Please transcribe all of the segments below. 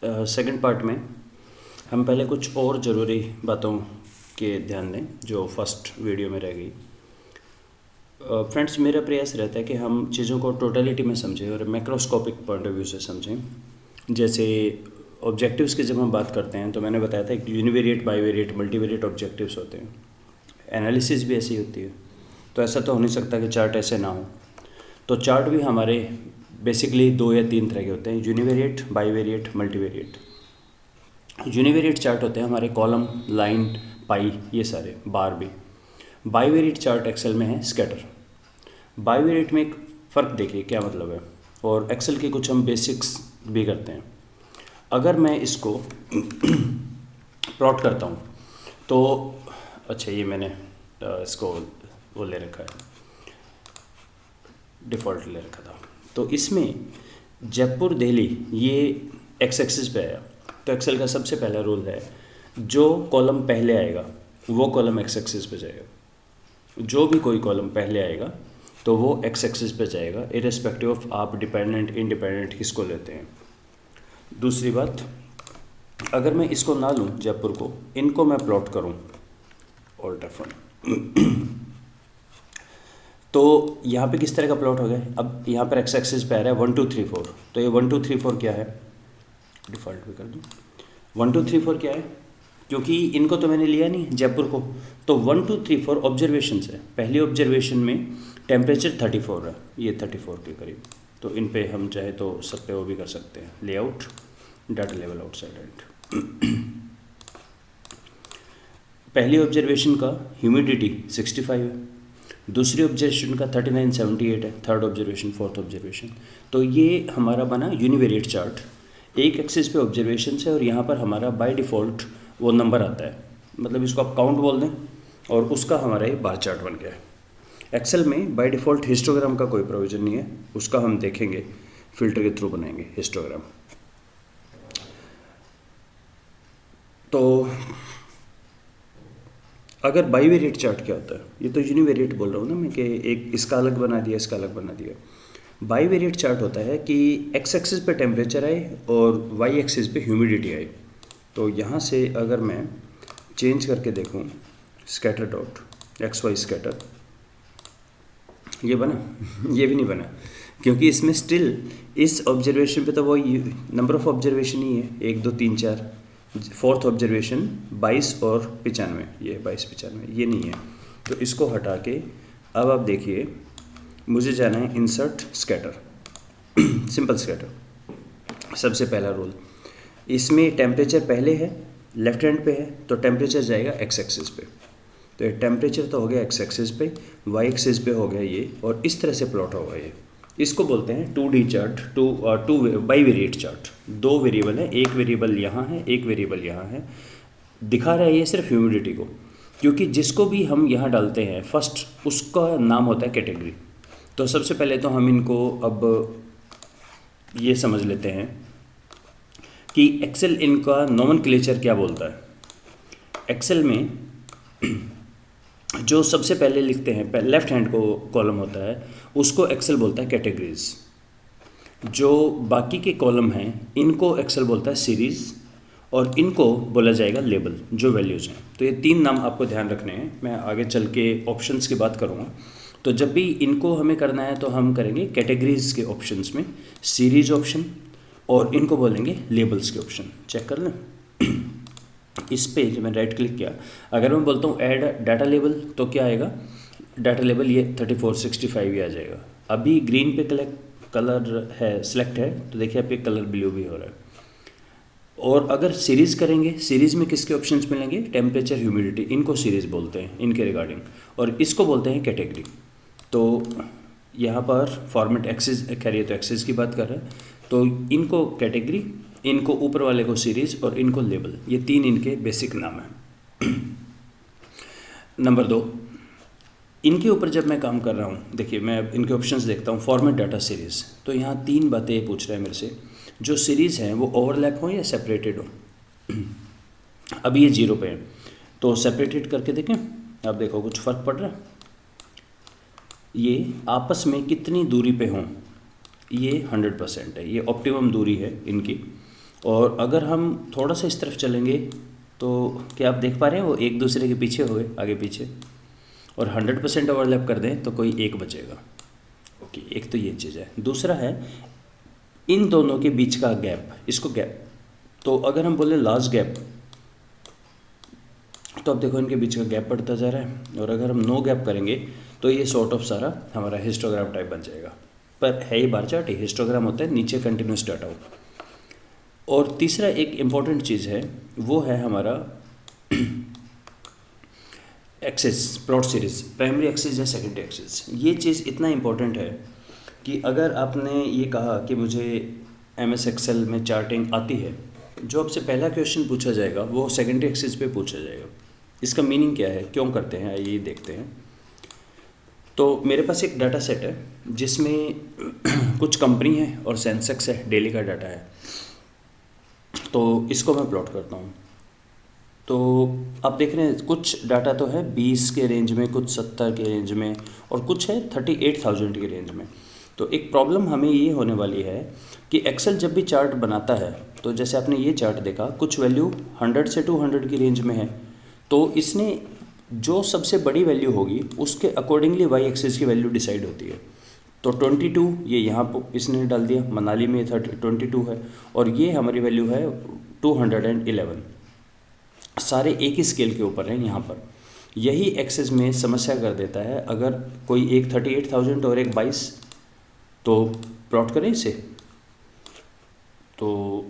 Second part में हम पहले कुछ और ज़रूरी बातों के ध्यान दें जो फर्स्ट वीडियो में रह गई। फ्रेंड्स, मेरा प्रयास रहता है कि हम चीज़ों को टोटलिटी में समझें और मैक्रोस्कोपिक पॉइंट ऑफ व्यू से समझें। जैसे ऑब्जेक्टिव्स की जब हम बात करते हैं तो मैंने बताया था कि यूनिवेरिएट, बाईवेरिएट, मल्टीवेरिएट ऑब्जेक्टिव्स होते हैं। एनालिसिस भी ऐसी होती है। तो ऐसा तो हो नहीं सकता कि चार्ट ऐसे ना हो। तो चार्ट भी हमारे बेसिकली 2 या 3 तरह के होते हैं, univariate, bivariate, multivariate. Univariate chart होते हैं हमारे कॉलम, लाइन, पाई, ये सारे, बार भी। बाईवेरिएट चार्ट एक्सेल में है स्कैटर। बाईवेरिएट में एक फ़र्क देखिए क्या मतलब है, और एक्सेल के कुछ हम बेसिक्स भी करते हैं। अगर मैं इसको प्लॉट करता हूँ तो अच्छा, ये मैंने इसको वो ले रखा है, डिफ़ॉल्ट ले रखा था। तो इसमें जयपुर दिल्ली ये एक्स एक्सिस पे आया। तो एक्सेल का सबसे पहला रूल है, जो कॉलम पहले आएगा वो कॉलम एक्स एक्सिस पे जाएगा। जो भी कोई कॉलम पहले आएगा तो वो एक्स एक्सिस पे जाएगा, इरेस्पेक्टिव ऑफ आप डिपेंडेंट इंडिपेंडेंट किसको लेते हैं। दूसरी बात, अगर मैं इसको ना लूँ जयपुर को, इनको मैं प्लॉट करूँ ऑल्ट F1 तो यहाँ पे किस तरह का प्लॉट हो गया। अब यहाँ पर एक्स एक्सिस पे आ रहा है 1 2 3 4। तो ये 1 2 3 4 क्या है, डिफ़ॉल्ट भी कर दूँ। 1 2 3 4 क्या है, क्योंकि इनको तो मैंने लिया नहीं जयपुर को। तो 1 2 3 4 ऑब्जर्वेशन है। पहली ऑब्जर्वेशन में टेम्परेचर 34 है, ये 34 के करीब। तो इन पे हम चाहे तो सब पे वो भी कर सकते हैं, layout, data level outside and. पहली ऑब्जर्वेशन का ह्यूमिडिटी 65 है, दूसरी ऑब्जर्वेशन का 39 78 है, थर्ड ऑब्जर्वेशन, फोर्थ ऑब्जर्वेशन। तो ये हमारा बना यूनिवेरिएट चार्ट। एक एक्सिस पे ऑब्जर्वेशन है और यहाँ पर हमारा बाय डिफ़ॉल्ट वो नंबर आता है, मतलब इसको आप काउंट बोल दें, और उसका हमारा ये बार चार्ट बन गया है। एक्सेल में बाय डिफ़ॉल्ट हिस्टोग्राम का कोई प्रोविज़न नहीं है, उसका हम देखेंगे, फिल्टर के थ्रू बनाएंगे हिस्टोग्राम। तो अगर बाईवेरिएट चार्ट क्या होता है, ये तो यूनिवेरिएट बोल रहा हूँ ना मैं कि एक इसका अलग बना दिया, इसका अलग बना दिया। बाईवेरिएट चार्ट होता है कि एक्स एक्सिस पे टेम्परेचर आए और वाई एक्सिस पे ह्यूमिडिटी आए। तो यहाँ से अगर मैं चेंज करके देखूँ, scatter dot X Y scatter, ये बना ये भी नहीं बना, क्योंकि इसमें स्टिल इस ऑब्जर्वेशन पे तो वो नंबर ऑफ ऑब्जर्वेशन ही है, 1 2 3 4। फोर्थ ऑब्जर्वेशन 22 और 95, ये 22 95 ये नहीं है। तो इसको हटा के अब आप देखिए, मुझे जाना है इंसर्ट स्कैटर, सिंपल स्कैटर। सबसे पहला रूल, इसमें टेम्परेचर पहले है, लेफ्ट हैंड पे है, तो टेम्परेचर जाएगा एक्स एक्सिस पे। तो ये टेम्परेचर तो हो गया एक्स एक्सिस पे, वाई एक्सिस पे हो गया ये, और इस तरह से प्लॉट होगा ये। इसको बोलते हैं 2D chart, two bivariate chart. 2 variable है, एक वेरिएबल यहाँ है, एक वेरिएबल यहाँ है। दिखा रहा है ये सिर्फ ह्यूमिडिटी को, क्योंकि जिसको भी हम यहाँ डालते हैं फर्स्ट, उसका नाम होता है कैटेगरी। तो सबसे पहले तो हम इनको अब ये समझ लेते हैं कि एक्सेल इनका नोमेनक्लेचर क्या बोलता है। एक्सेल में जो सबसे पहले लिखते हैं, लेफ्ट हैंड को कॉलम होता है, उसको एक्सेल बोलता है कैटेगरीज। जो बाकी के कॉलम हैं इनको एक्सेल बोलता है सीरीज़, और इनको बोला जाएगा लेबल, जो वैल्यूज़ हैं। तो ये 3 नाम आपको ध्यान रखने हैं, मैं आगे चल के ऑप्शंस की बात करूँगा। तो जब भी इनको हमें करना है तो हम करेंगे कैटेगरीज के ऑप्शंस में सीरीज ऑप्शन, और इनको बोलेंगे लेबल्स के ऑप्शन। चेक कर लें इस पे जब मैं राइट क्लिक किया, अगर मैं बोलता हूँ ऐड डाटा लेबल, तो क्या आएगा, डाटा लेबल ये 34 65 ही आ जाएगा। अभी ग्रीन पे कलर है, सिलेक्ट है, तो देखिए आप ये कलर ब्लू भी हो रहा है। और अगर सीरीज़ करेंगे, सीरीज़ में किसके ऑप्शंस मिलेंगे, टेम्परेचर, ह्यूमिडिटी, इनको सीरीज़ बोलते हैं इनके रिगार्डिंग, और इसको बोलते हैं कैटेगरी। तो यहाँ पर फॉर्मेट एक्सिस कह रही है, तो एक्सिस की बात कर रहे हैं, तो इनको कैटेगरी, इनको ऊपर वाले को सीरीज़, और इनको लेबल, ये 3 इनके बेसिक नाम हैं। नंबर 2, इनके ऊपर जब मैं काम कर रहा हूँ, देखिए मैं अब इनके ऑप्शंस देखता हूँ, फॉर्मेट डाटा सीरीज़। तो यहाँ 3 बातें ये पूछ रहा है मेरे से, जो सीरीज़ हैं वो ओवरलैप हो या सेपरेटेड हो। अभी ये 0 पे है, तो सेपरेटेड करके देखें, आप देखो कुछ फ़र्क पड़ रहा है। ये आपस में कितनी दूरी पे हों, ये 100% है, ये ऑप्टिमम दूरी है इनकी। और अगर हम थोड़ा सा इस तरफ चलेंगे तो क्या आप देख पा रहे हैं वो एक दूसरे के पीछे हो गए, आगे पीछे, और 100% ओवरलैप कर दें तो कोई एक बचेगा। ओके, एक तो ये चीज़ है। दूसरा है इन दोनों के बीच का गैप, इसको गैप, तो अगर हम बोले लार्ज गैप तो अब देखो इनके बीच का गैप बढ़ता जा रहा है, और अगर हम नो गैप करेंगे तो ये सॉर्ट ऑफ सारा हमारा हिस्टोग्राम टाइप बन जाएगा। पर है ये बार चार्ट, हिस्टोग्राम होता है नीचे कंटिन्यूस डाटा हो। और तीसरा एक इम्पॉर्टेंट चीज़ है, वो है हमारा axis, plot series, primary axis या सेकेंडरी एक्सेस। ये चीज़ इतना इम्पोर्टेंट है कि अगर आपने ये कहा कि मुझे MS एक्सेल में चार्टिंग आती है, जो आपसे पहला क्वेश्चन पूछा जाएगा वो सेकेंडरी एक्सेस पे पूछा जाएगा। इसका मीनिंग क्या है, क्यों करते हैं, आइए देखते हैं। तो मेरे पास एक डाटा सेट है जिसमें कुछ कंपनी है और सेंसेक्स है, डेली का डाटा है। तो इसको मैं प्लॉट करता हूँ। तो आप देख रहे हैं कुछ डाटा तो है 20 के रेंज में, कुछ 70 के रेंज में, और कुछ है 38,000 के रेंज में। तो एक प्रॉब्लम हमें ये होने वाली है कि एक्सेल जब भी चार्ट बनाता है, तो जैसे आपने ये चार्ट देखा, कुछ वैल्यू 100 से 200 की रेंज में है, तो इसने जो सबसे बड़ी वैल्यू होगी उसके अकॉर्डिंगली वाई एक्सेस की वैल्यू डिसाइड होती है। तो 22 ये यहाँ पर इसने डाल दिया, मनाली में 22 है, और ये हमारी वैल्यू है 211। सारे एक ही स्केल के ऊपर हैं यहाँ पर। यही एक्सेस में समस्या कर देता है। अगर कोई एक 38,000 और एक 22, तो प्लॉट करें इसे। तो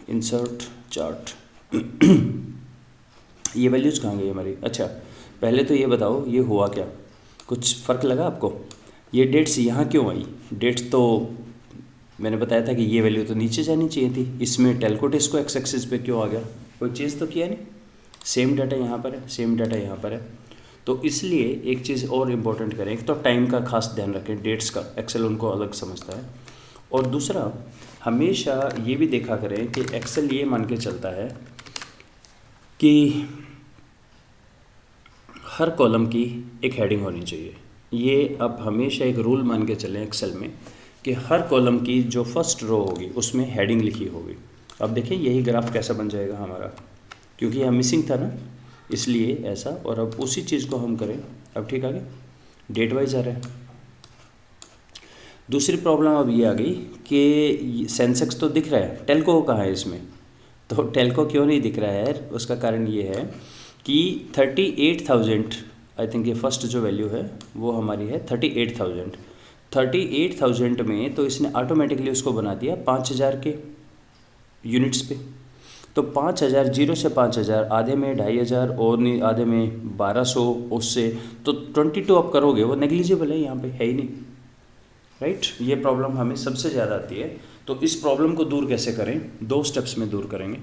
इंसर्ट चार्ट ये वैल्यूज़ कहाँ गई हमारी? अच्छा, पहले तो ये बताओ ये हुआ क्या, कुछ फ़र्क लगा आपको? ये डेट्स यहाँ क्यों आई? डेट्स तो मैंने बताया था कि ये वैल्यू तो नीचे जानी चाहिए थी, इसमें टेलकोटिस को एक्स एक्सिस पे क्यों आ गया? कोई चीज़ तो किया नहीं। सेम डाटा यहाँ पर है, सेम डाटा यहाँ पर है। तो इसलिए एक चीज़ और इम्पोर्टेंट करें, एक तो टाइम का खास ध्यान रखें, डेट्स का, एक्सेल उनको अलग समझता है। और दूसरा, हमेशा ये भी देखा करें कि एक्सेल ये मान के चलता है कि हर कॉलम की एक हेडिंग होनी चाहिए। ये अब हमेशा एक रूल मान के चलें एक्सेल में कि हर कॉलम की जो फर्स्ट रो होगी उसमें हेडिंग लिखी होगी। अब देखिए यही ग्राफ कैसा बन जाएगा हमारा, क्योंकि यह मिसिंग था ना, इसलिए ऐसा। और अब उसी चीज़ को हम करें, अब ठीक आ गया, डेट वाइज आ रहा है। दूसरी प्रॉब्लम अब ये आ गई कि सेंसेक्स तो दिख रहा है, टेलको कहाँ है इसमें? तो टेलको क्यों नहीं दिख रहा है? उसका कारण ये है कि 38,000, आई थिंक ये फर्स्ट जो वैल्यू है वो हमारी है 38,000। 38,000 में तो इसने ऑटोमेटिकली उसको बना दिया 5,000 के यूनिट्स पे। तो 5,000, 0 से 5,000, आधे में 2,500 और नहीं आधे में 1,200, उससे तो 22 आप करोगे वो नेग्लिजिबल है, यहाँ पे है ही नहीं, राइट। ये प्रॉब्लम हमें सबसे ज़्यादा आती है। तो इस प्रॉब्लम को दूर कैसे करें? 2 स्टेप्स में दूर करेंगे।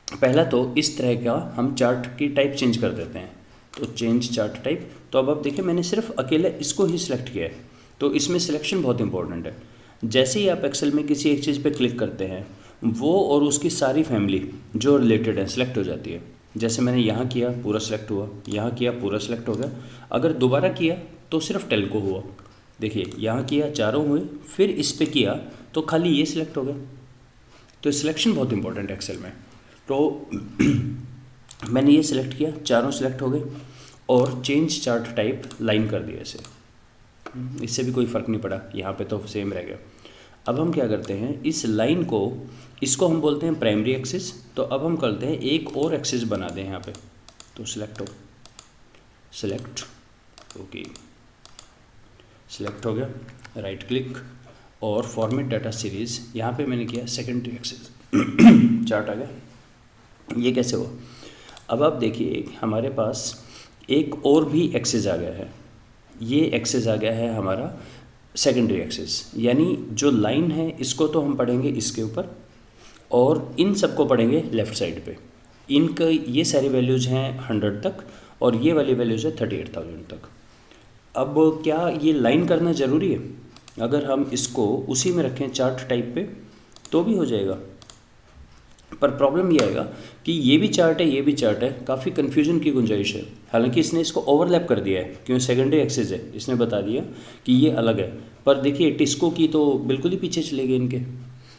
पहला तो इस तरह का हम चार्ट की टाइप चेंज कर देते हैं, तो चेंज चार्ट टाइप। तो अब देखिए मैंने सिर्फ अकेला इसको ही सिलेक्ट किया है, तो इसमें सिलेक्शन बहुत इंपॉर्टेंट है। जैसे ही आप एक्सेल में किसी एक चीज़ पे क्लिक करते हैं, वो और उसकी सारी फैमिली जो रिलेटेड है सिलेक्ट हो जाती है। जैसे मैंने यहाँ किया पूरा सिलेक्ट हुआ, यहाँ किया पूरा सिलेक्ट हो गया। अगर दोबारा किया तो सिर्फ टेलको हुआ। देखिए यहाँ किया चारों हुए, फिर इस पे किया तो खाली ये सिलेक्ट हो गया। तो सिलेक्शन बहुत इंपॉर्टेंट है एक्सेल में। तो मैंने ये सिलेक्ट किया, चारों सिलेक्ट हो गए, और चेंज चार्ट टाइप लाइन कर दिया इसे। इससे भी कोई फ़र्क नहीं पड़ा, यहाँ पे तो सेम रह गया। अब हम क्या करते हैं, इस लाइन को, इसको हम बोलते हैं प्राइमरी एक्सिस। तो अब हम करते हैं एक और एक्सिस बना दें यहाँ पे। तो सिलेक्ट हो, सिलेक्ट, ओके, सिलेक्ट हो गया, राइट क्लिक और फॉर्मेट डाटा सीरीज़। यहाँ पे मैंने किया सेकेंडरी एक्सिस चार्ट आ गया। ये कैसे हुआ? अब आप देखिए हमारे पास एक और भी एक्सिस आ गया है। ये एक्सिस आ गया है हमारा सेकेंडरी एक्सिस, यानी जो लाइन है इसको तो हम पढ़ेंगे इसके ऊपर, और इन सबको पढ़ेंगे लेफ़्ट साइड पे। इनका ये सारी वैल्यूज़ हैं 100 तक, और ये वाली वैल्यूज़ है 38,000 तक। अब क्या ये लाइन करना ज़रूरी है? अगर हम इसको उसी में रखें चार्ट टाइप पे तो भी हो जाएगा, पर प्रॉब्लम ये आएगा कि ये भी चार्ट है, ये भी चार्ट है, काफ़ी कन्फ्यूजन की गुंजाइश है। हालांकि इसने इसको ओवरलैप कर दिया है, क्यों? सेकेंडरी एक्सिस है, इसने बता दिया कि ये अलग है। पर देखिए टिस्को की तो बिल्कुल ही पीछे चले गए इनके।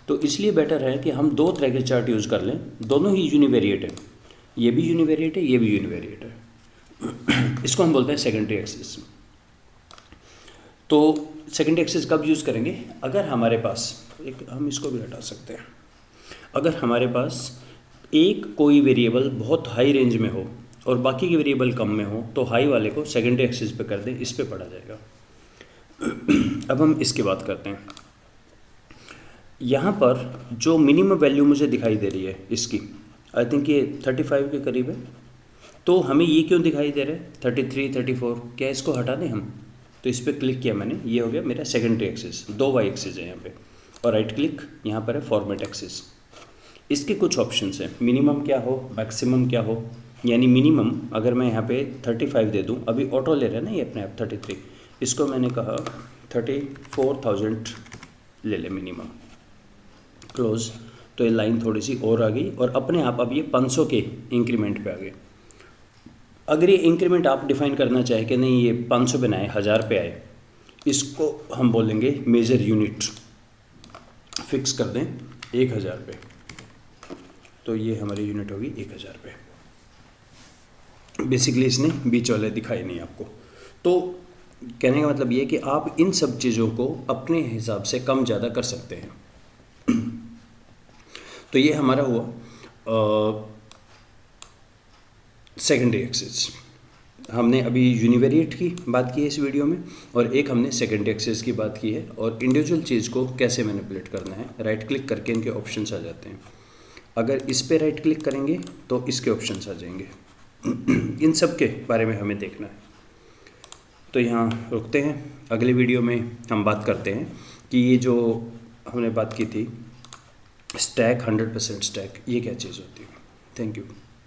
तो इसलिए बेटर है कि हम दो तरह के चार्ट यूज़ कर लें, दोनों ही यूनिवेरिएट है, ये भी यूनिवेरिएट है, ये भी यूनिवेरिएट है। इसको हम बोलते हैं सेकेंडरी एक्सिस। तो सेकेंडरी एक्सिस कब यूज़ करेंगे? अगर हमारे पास एक, हम इसको भी हटा सकते हैं, अगर हमारे पास एक कोई वेरिएबल बहुत हाई रेंज में हो और बाकी के वेरिएबल कम में हो, तो हाई वाले को सेकेंडरी एक्सिस पे कर दें, इस पे पढ़ा जाएगा। अब हम इसकी बात करते हैं। यहाँ पर जो मिनिमम वैल्यू मुझे दिखाई दे रही है इसकी, आई थिंक ये 35 के करीब है। तो हमें ये क्यों दिखाई दे रहा है 33, 34? क्या इसको हटा दें हम? तो इस पर क्लिक किया मैंने, ये हो गया मेरा सेकेंडरी एक्सिस। दो वाई एक्सिस है यहाँ पे, और राइट क्लिक यहाँ पर है फॉर्मेट एक्सिस। इसके कुछ ऑप्शंस हैं, मिनिमम क्या हो, मैक्सिमम क्या हो। यानी मिनिमम अगर मैं यहाँ पे 35 दे दूँ, अभी ऑटो ले रहा है ना ये अपने आप 33, इसको मैंने कहा 34,000 ले ले मिनिमम, क्लोज। तो ये लाइन थोड़ी सी और आ गई और अपने आप अब ये 500 के इंक्रीमेंट पे आ गए। अगर ये इंक्रीमेंट आप डिफाइन करना चाहें कि नहीं ये 500 पे ना आए, 1000 पे आए, इसको हम बोलेंगे मेजर यूनिट। फिक्स कर दें 1000 पे, तो ये हमारी यूनिट होगी 1000 पे। बेसिकली इसने बीच वाले दिखाए नहीं आपको। तो कहने का मतलब ये है कि आप इन सब चीज़ों को अपने हिसाब से कम ज़्यादा कर सकते हैं। तो ये हमारा हुआ सेकेंडरी एक्सिस। हमने अभी यूनिवेरिएट की बात की है इस वीडियो में, और एक हमने सेकेंडरी एक्सिस की बात की है, और इंडिविजुअल चीज़ को कैसे मैनिपुलेट करना है। राइट क्लिक करके इनके ऑप्शंस आ जाते हैं। अगर इस पे राइट क्लिक करेंगे तो इसके ऑप्शंस आ जाएंगे। इन सब के बारे में हमें देखना है। तो यहाँ रुकते हैं, अगले वीडियो में हम बात करते हैं कि ये जो हमने बात की थी स्टैक, 100% स्टैक, ये क्या चीज़ होती है। Thank you.